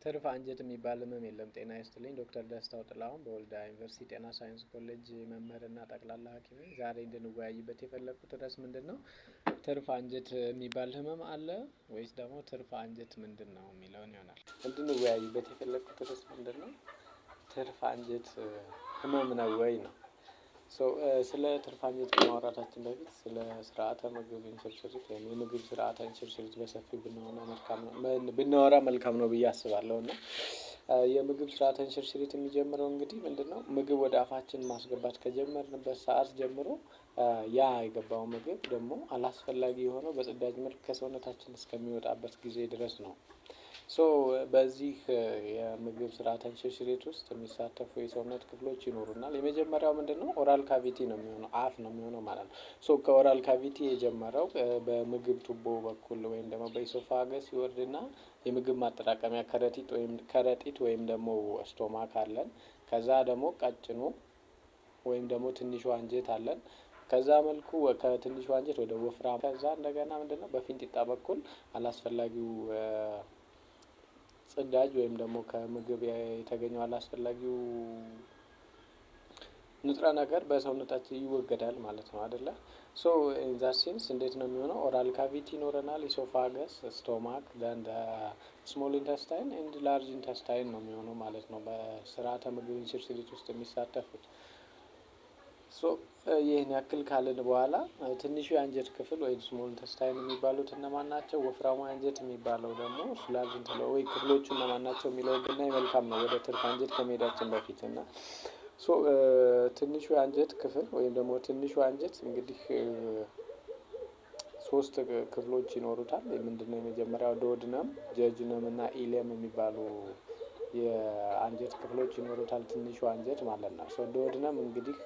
ትርፍ አንጀት የሚባል ህመም የለም። ጤና ይስጥልኝ። ዶክተር ደስታው ጥላሁን በወልዲያ ዩኒቨርሲቲ ጤና ሳይንስ ኮሌጅ መምህርና ጠቅላላ ሐኪም ነኝ። ዛሬ እንድንወያይበት የፈለግኩት ርዕስ ምንድን ነው? ትርፍ አንጀት የሚባል ህመም አለ ወይስ ደግሞ ትርፍ አንጀት ምንድን ነው የሚለውን ይሆናል። እንድንወያይበት የፈለግኩት ርዕስ ምንድን ነው? ትርፍ አንጀት ህመም ነው ወይ ነው። ስለ ትርፍ አንጀት ከማውራታችን በፊት ስለ ስርዓተ ምግብ ኢንሽርሽሪት ወይም የምግብ ስርዓተ ኢንሽርሽሪት በሰፊው ብናወራ መልካም ነው ብዬ አስባለሁ። እና የምግብ ስርዓተ ኢንሽርሽሪት የሚጀምረው እንግዲህ ምንድነው? ምግብ ወደ አፋችን ማስገባት ከጀመርንበት ሰዓት ጀምሮ ያ የገባው ምግብ ደግሞ አላስፈላጊ የሆነው በጽዳጅ መልክ ከሰውነታችን እስከሚወጣበት ጊዜ ድረስ ነው። በዚህ የምግብ ስርዓተ ኢንሽርሽሪት ውስጥ የሚሳተፉ የሰውነት ክፍሎች ይኖሩናል። የመጀመሪያው ምንድነው? ኦራል ካቪቲ ነው የሚሆነው፣ አፍ ነው የሚሆነው ማለት ነው። ከኦራል ካቪቲ የጀመረው በምግብ ቱቦ በኩል ወይም ደግሞ በኢሶፋገስ ይወርድና የምግብ ማጠራቀሚያ ከረጢት ወይም ደግሞ ስቶማክ አለን። ከዛ ደግሞ ቀጭኑ ወይም ደግሞ ትንሿ አንጀት አለን። ከዛ መልኩ ከትንሿ አንጀት ወደ ወፍራም፣ ከዛ እንደገና ምንድነው በፊንጢጣ በኩል አላስፈላጊው ጽዳጅ ወይም ደግሞ ከምግብ የተገኘው አላስፈላጊው ንጥረ ነገር በሰውነታችን ይወገዳል ማለት ነው አይደለ? ኢን ዛት ሴንስ እንዴት ነው የሚሆነው? ኦራል ካቪቲ ይኖረናል፣ ኢሶፋገስ፣ ስቶማክ፣ ዘን ስሞል ኢንተስታይን ኤንድ ላርጅ ኢንተስታይን ነው የሚሆነው ማለት ነው በስርዓተ ምግብ ኢንሽርሽሪት ውስጥ የሚሳተፉት። ይህን ያክል ካልን በኋላ ትንሹ የአንጀት ክፍል ወይም ስሞል ኢንተስታይን የሚባሉት እነማን ናቸው? ወፍራሙ አንጀት የሚባለው ደግሞ ላርጅ ወይ ክፍሎቹ እነማን ናቸው የሚለውን ብናይ መልካም ነው ወደ ትርፍ አንጀት ከመሄዳችን በፊት። እና ትንሹ የአንጀት ክፍል ወይም ደግሞ ትንሹ አንጀት እንግዲህ ሶስት ክፍሎች ይኖሩታል። ምንድነው? የመጀመሪያው ዶድነም፣ ጀጅነም እና ኢሊየም የሚባሉ የአንጀት ክፍሎች ይኖሩታል ትንሹ አንጀት ማለት ነው። ዶድነም እንግዲህ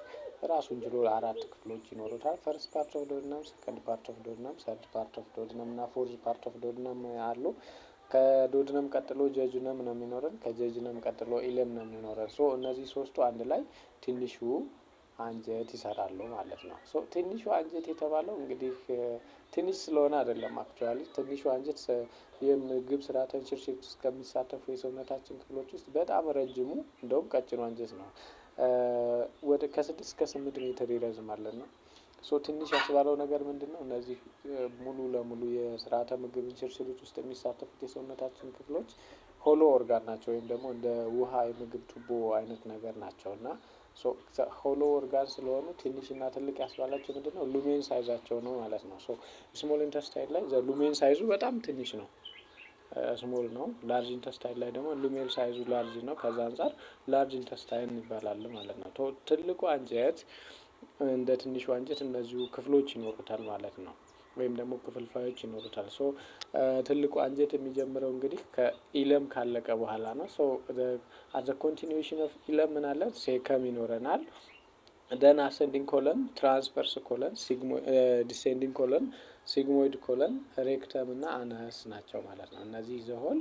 ራሱን ችሎ አራት ክፍሎች ይኖሩታል። ፈርስት ፓርት ኦፍ ዶድነም፣ ሰከንድ ፓርት ኦፍ ዶድነም፣ ሰርድ ፓርት ኦፍ ዶድነም እና ፎርዝ ፓርት ኦፍ ዶድነም አሉ። ከዶድነም ቀጥሎ ጀጅነም ነው የሚኖረን። ከጀጅነም ቀጥሎ ኢሊየም ነው የሚኖረን። እነዚህ ሶስቱ አንድ ላይ ትንሹ አንጀት ይሰራሉ ማለት ነው። ትንሹ አንጀት የተባለው እንግዲህ ትንሽ ስለሆነ አይደለም። አክቹዋሊ ትንሹ አንጀት የምግብ ስርዓተ ኢንሽርሽሪት ውስጥ ከሚሳተፉ የሰውነታችን ክፍሎች ውስጥ በጣም ረጅሙ እንደውም ቀጭኑ አንጀት ነው። ወደ ከ6 እስከ 8 ሜትር ይረዝማል። እና ትንሽ ያስባለው ነገር ምንድነው? እነዚህ ሙሉ ለሙሉ የስርዓተ ምግብ ኢንሽርሽሪት ውስጥ የሚሳተፉት የሰውነታችን ክፍሎች ሆሎ ኦርጋን ናቸው ወይም ደግሞ እንደ ውሃ የምግብ ቱቦ አይነት ነገር ናቸው። እና ሆሎ ኦርጋን ስለሆኑ ትንሽና ትልቅ ያስባላቸው ምንድነው? ሉሜን ሳይዛቸው ነው ማለት ነው። ስሞል ኢንተስታይን ላይ ሉሜን ሳይዙ በጣም ትንሽ ነው፣ ስሞል ነው። ላርጅ ኢንተስታይን ላይ ደግሞ ሉሜን ሳይዙ ላርጅ ነው። ከዛ አንፃር ላርጅ ኢንተስታይን ይባላል ማለት ነው። ትልቁ አንጀት እንደ ትንሹ አንጀት እነዚሁ ክፍሎች ይኖሩታል ማለት ነው፣ ወይም ደግሞ ክፍልፋዮች ይኖሩታል። ትልቁ አንጀት የሚጀምረው እንግዲህ ከኢለም ካለቀ በኋላ ነው። አዘ ኮንቲኒዌሽን ኦፍ ኢለም ምን አለ? ሴከም ይኖረናል። ደን አሰንዲንግ ኮለን፣ ትራንስቨርስ ኮለን፣ ዲሴንዲንግ ኮለን፣ ሲግሞይድ ኮለን፣ ሬክተም እና አነስ ናቸው ማለት ነው። እነዚህ ዘሆል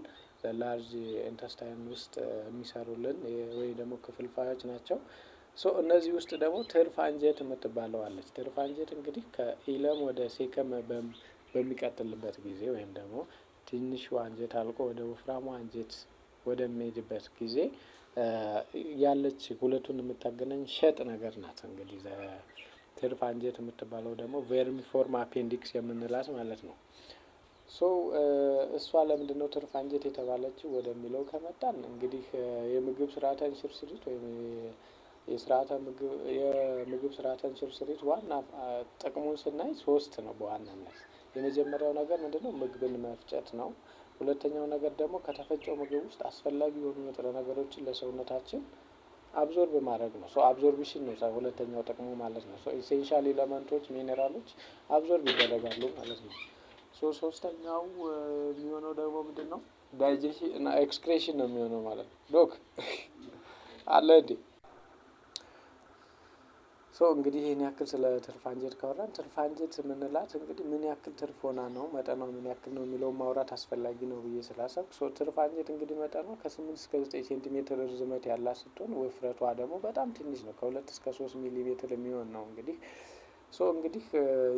ላርጅ ኢንተስታይን ውስጥ የሚሰሩልን ወይ ደግሞ ክፍልፋዮች ናቸው። እነዚህ ውስጥ ደግሞ ትርፍ አንጀት የምትባለው አለች። ትርፍ አንጀት እንግዲህ ከኢለም ወደ ሴከም በሚቀጥልበት ጊዜ ወይም ደግሞ ትንሹ አንጀት አልቆ ወደ ወፍራሙ አንጀት ወደሚሄድበት ጊዜ ያለች ሁለቱን የምታገናኝ ሸጥ ነገር ናት። እንግዲህ ትርፍ አንጀት የምትባለው ደግሞ ቬርሚፎርም አፔንዲክስ የምንላት ማለት ነው። እሷ ለምንድነው ትርፍ አንጀት የተባለችው ወደሚለው ከመጣን እንግዲህ የምግብ ስርዓተ ኢንሽርሽሪት ወይም የምግብ ስርዓተ ኢንሽርሽሪት ዋና ጥቅሙን ስናይ ሶስት ነው በዋናነት። የመጀመሪያው ነገር ምንድነው? ምግብን መፍጨት ነው። ሁለተኛው ነገር ደግሞ ከተፈጨው ምግብ ውስጥ አስፈላጊ የሆኑ ንጥረ ነገሮችን ለሰውነታችን አብዞርብ ማድረግ ነው። አብዞርቢሽን ነው ሁለተኛው ጥቅሙ ማለት ነው። ኢሴንሻል ኤለመንቶች ሚኔራሎች አብዞርብ ይደረጋሉ ማለት ነው። ሶስተኛው የሚሆነው ደግሞ ምንድነው? ዳይጀሽን እና ኤክስክሬሽን ነው የሚሆነው ማለት ነው። ዶክ አለ እንዴ? እንግዲህ ይሄን ያክል ስለ ትርፍ አንጀት ካወራን ትርፍ አንጀት የምንላት እንግዲህ ምን ያክል ትርፍ ሆና ነው መጠኗ ምን ያክል ነው የሚለውን ማውራት አስፈላጊ ነው ብዬ ስላሰብኩ ትርፍ አንጀት እንግዲህ መጠኗ ከ8 እስከ 9 ሴንቲሜትር ርዝመት ያላት ስትሆን ውፍረቷ ደግሞ በጣም ትንሽ ነው፣ ከ2 እስከ 3 ሚሊ ሜትር የሚሆን ነው። እንግዲህ እንግዲህ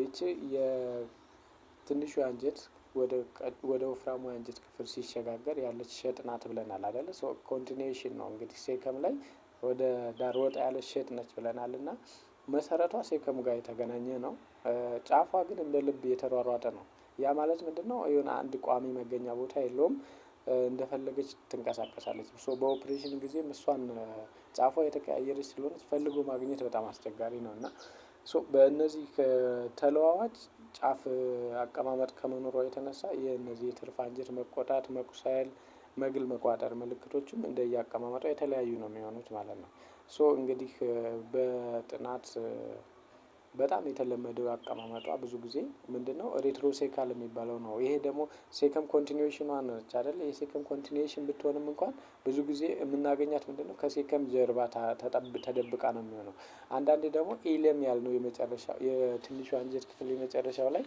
ይቺ የትንሹ አንጀት ወደ ወፍራሙ የአንጀት ክፍል ሲሸጋገር ያለች ሸጥ ናት ብለናል አይደለ? ሶ ኮንቲኒዌሽን ነው እንግዲህ ሴከም ላይ ወደ ዳር ወጣ ያለች ሸጥ ነች ብለናል እና መሰረቷ ሴከም ጋር የተገናኘ ነው። ጫፏ ግን እንደ ልብ የተሯሯጠ ነው። ያ ማለት ምንድነው? የሆነ አንድ ቋሚ መገኛ ቦታ የለውም። እንደፈለገች ትንቀሳቀሳለች። ሶ በኦፕሬሽን ጊዜም እሷን ጫፏ የተቀያየረች ስለሆነች ፈልጎ ማግኘት በጣም አስቸጋሪ ነው። እና ሶ በእነዚህ ተለዋዋጭ ጫፍ አቀማመጥ ከመኖሯ የተነሳ የእነዚህ የትርፍ አንጀት መቆጣት፣ መቁሰል፣ መግል መቋጠር ምልክቶችም እንደየአቀማመጧ የተለያዩ ነው የሚሆኑት ማለት ነው። ሶ እንግዲህ በጥናት በጣም የተለመደው አቀማመጧ ብዙ ጊዜ ምንድነው? ሬትሮሴካል የሚባለው ነው። ይሄ ደግሞ ሴከም ኮንቲኒዌሽኗ ነች አይደለ? የሴከም ኮንቲኒዌሽን ብትሆንም እንኳን ብዙ ጊዜ የምናገኛት ምንድነው? ከሴከም ጀርባ ተደብቃ ነው የሚሆነው። አንዳንዴ ደግሞ ኢለም ያልነው የመጨረሻው የትንሿ አንጀት ክፍል የመጨረሻው ላይ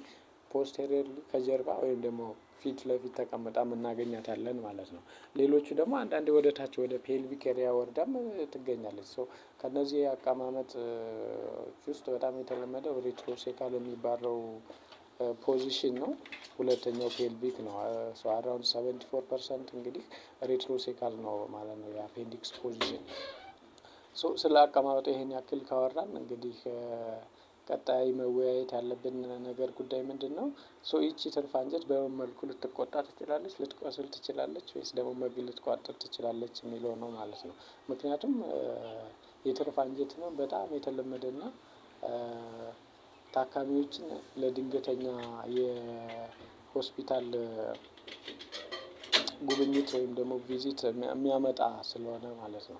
ፖስቴሪየርሊ ከጀርባ ወይም ደግሞ ፊት ለፊት ተቀምጣ እናገኛታለን ማለት ነው። ሌሎቹ ደግሞ አንዳንዴ ወደ ታች ወደ ፔልቪክ ኤሪያ ወርዳም ትገኛለች። ሶ ከነዚህ አቀማመጥ ውስጥ በጣም የተለመደው ሬትሮሴካል የሚባለው ፖዚሽን ነው። ሁለተኛው ፔልቪክ ነው። ሶ አራውንድ 74% እንግዲህ ሬትሮሴካል ነው ማለት ነው የአፔንዲክስ ፖዚሽን። ሶ ስለ አቀማመጡ ይሄን ያክል ካወራን እንግዲህ ቀጣይ መወያየት ያለብን ነገር ጉዳይ ምንድነው? ሶ ይቺ ትርፍ አንጀት በምን መልኩ ልትቆጣ ትችላለች፣ ልትቆስል ትችላለች ወይስ ደግሞ መግል ልትቋጥር ትችላለች የሚለው ነው ማለት ነው። ምክንያቱም የትርፍ አንጀት ህመም በጣም የተለመደና ታካሚዎችን ለድንገተኛ የሆስፒታል ጉብኝት ወይም ደግሞ ቪዚት የሚያመጣ ስለሆነ ማለት ነው።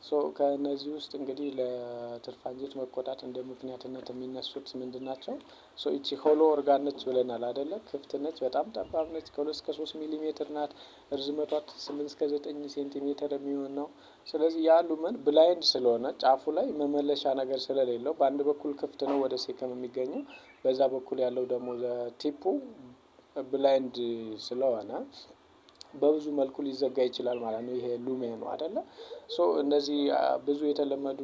ሶ ከእነዚህ ውስጥ እንግዲህ ለትርፍ አንጀት መቆጣት እንደ ምክንያትነት የሚነሱት ምንድን ናቸው? ሶ ይቺ ሆሎ ኦርጋን ነች ብለናል አይደለ? ክፍት ነች፣ በጣም ጠባብ ነች፣ ከ2 እስከ 3 ሚሊሜትር ናት። እርዝመቷ 8 እስከ 9 ሴንቲሜትር የሚሆን ነው። ስለዚህ ያ ሉመን ብላይንድ ስለሆነ ጫፉ ላይ መመለሻ ነገር ስለሌለው በአንድ በኩል ክፍት ነው ወደ ሴከም የሚገኘው፣ በዛ በኩል ያለው ደግሞ ቲፑ ብላይንድ ስለሆነ በብዙ መልኩ ሊዘጋ ይችላል ማለት ነው። ይሄ ሉሜኑ አይደለ? ሶ እነዚህ ብዙ የተለመዱ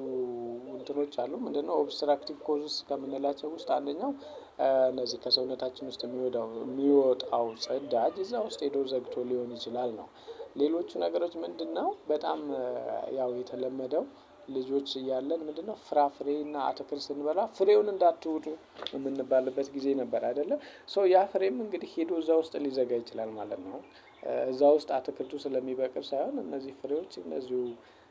እንትኖች አሉ። ምንድነው? ኦብስትራክቲቭ ኮዝስ ከምንላቸው ውስጥ አንደኛው እነዚህ ከሰውነታችን ውስጥ የሚወጣው ጽዳጅ እዛ ውስጥ ሄዶ ዘግቶ ሊሆን ይችላል ነው። ሌሎቹ ነገሮች ምንድነው? በጣም ያው የተለመደው ልጆች እያለን ምንድነው? ፍራፍሬና አትክልት ስንበላ ፍሬውን እንዳትውጡ የምንባልበት ጊዜ ነበር አይደለ? ሶ ያ ፍሬም እንግዲህ ሄዶ እዛ ውስጥ ሊዘጋ ይችላል ማለት ነው። እዛ ውስጥ አትክልቱ ስለሚበቅል ሳይሆን እነዚህ ፍሬዎች እነዚሁ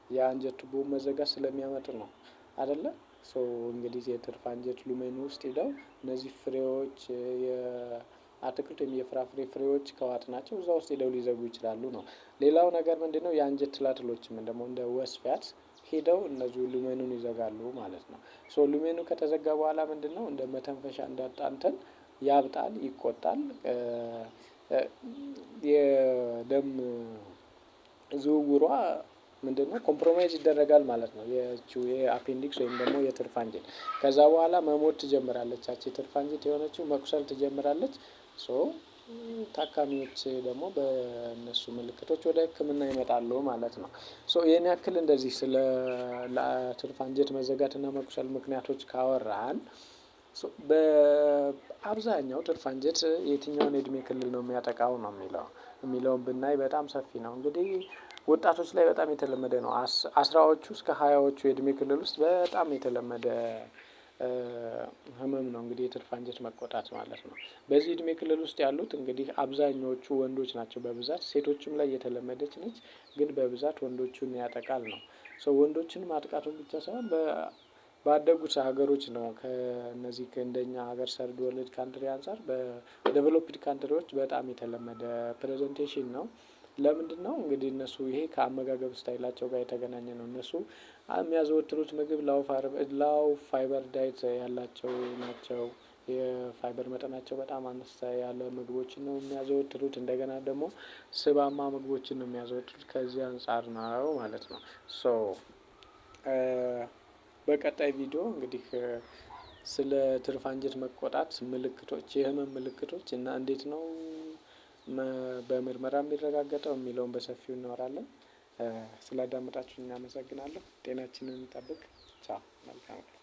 የአንጀት ቱቦ መዘጋት ስለሚያመጡ ነው አይደለ? ሶ እንግዲህ የትርፍ አንጀት ሉሜን ውስጥ ሄደው እነዚህ ፍሬዎች የአትክልት ወይም የፍራፍሬ ፍሬዎች ከዋጥናቸው እዛ ውስጥ ሄደው ሊዘጉ ይችላሉ ነው። ሌላው ነገር ምንድነው? የአንጀት ትላትሎችም ደግሞ እንደ ወስፊያት ሄደው እነዚሁ ሉሜኑን ይዘጋሉ ማለት ነው። ሶ ሉሜኑ ከተዘጋ በኋላ ምንድነው? እንደ መተንፈሻ እንዳጣ እንትን ያብጣል፣ ይቆጣል። የደም ዝውውሯ ምንድነው? ኮምፕሮማይዝ ይደረጋል ማለት ነው። የአፔንዲክስ ወይም ደግሞ የትርፍ አንጀት ከዛ በኋላ መሞት ትጀምራለች። ያቺ ትርፍ አንጀት የሆነችው መቁሰል ትጀምራለች። ሶ ታካሚዎች ደግሞ በእነሱ ምልክቶች ወደ ህክምና ይመጣሉ ማለት ነው። ሶ ይሄን ያክል እንደዚህ ስለ ትርፍ አንጀት መዘጋትና መቁሰል ምክንያቶች ካወራን በአብዛኛው ትርፍ አንጀት የትኛውን የእድሜ ክልል ነው የሚያጠቃው ነው የሚለውን ብናይ በጣም ሰፊ ነው። እንግዲህ ወጣቶች ላይ በጣም የተለመደ ነው። አስራዎቹ እስከ ሃያዎቹ የእድሜ ክልል ውስጥ በጣም የተለመደ ህመም ነው እንግዲህ የትርፍ አንጀት መቆጣት ማለት ነው። በዚህ እድሜ ክልል ውስጥ ያሉት እንግዲህ አብዛኞቹ ወንዶች ናቸው በብዛት ሴቶችም ላይ የተለመደች ነች፣ ግን በብዛት ወንዶቹን ያጠቃል ነው። ሶ ወንዶችን ማጥቃቱን ብቻ ሳይሆን ባደጉት ሀገሮች ነው ከእነዚህ ከእንደኛ ሀገር ሰርድ ወርልድ ካንትሪ አንፃር በዴቨሎፕድ ካንትሪዎች በጣም የተለመደ ፕረዘንቴሽን ነው። ለምንድነው? እንግዲህ እነሱ ይሄ ከአመጋገብ ስታይላቸው ጋር የተገናኘ ነው። እነሱ የሚያዘወትሩት ምግብ ላው ፋይበር ዳይት ያላቸው ናቸው። የፋይበር መጠናቸው በጣም አነስ ያለ ምግቦችን ነው የሚያዘወትሩት። እንደገና ደግሞ ስባማ ምግቦችን ነው የሚያዘወትሩት። ከዚህ አንፃር ነው ማለት ነው። ሶ በቀጣይ ቪዲዮ እንግዲህ ስለ ትርፍ አንጀት መቆጣት ምልክቶች፣ የህመም ምልክቶች እና እንዴት ነው በምርመራ የሚረጋገጠው የሚለውን በሰፊው እናወራለን። ስላዳመጣችሁኝ አመሰግናለሁ። ጤናችንን እንጠብቅ። ቻው፣ መልካም